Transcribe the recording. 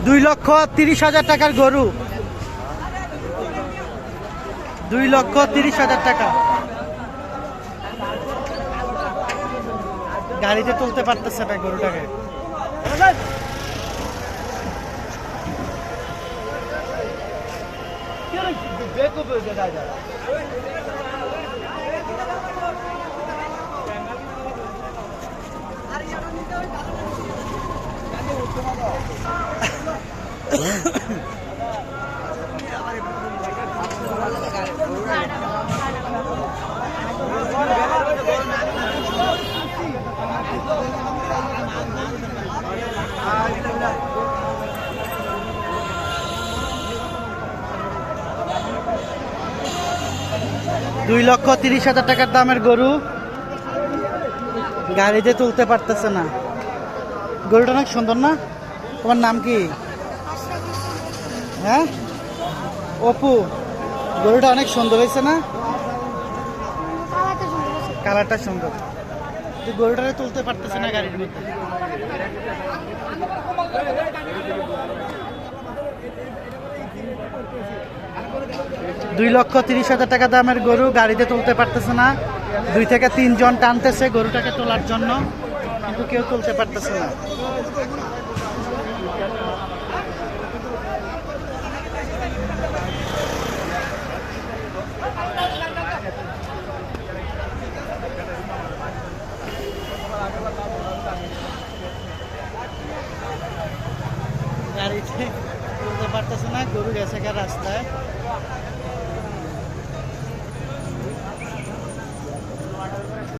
2,30,000 টাকার গরু, 2,30,000 টাকা। গাড়িতে তুলতে পারতেছে না গরুটাকে। $2,30,000 টাকার দামের গরু গাড়িতে তুলতে পারতেছে না। গরুটা অনেক সুন্দর না? তোমার নাম কি? হ্যাঁ অপু, গরুটা অনেক সুন্দর হয়েছে না? কালারটা সুন্দর। গরুটারে তুলতে পারতেছে না গাড়ির মধ্যে। $2,30,000 টাকা দামের গরু গাড়িতে তুলতে পারতেছে না। 2 থেকে 3 জন টানতেছে গরুটাকে তোলার জন্য, কিন্তু কেউ তুলতে পারতেছে না। গাড়িতে তুলতে পারতেছে না, গরু গেছে রাস্তায়।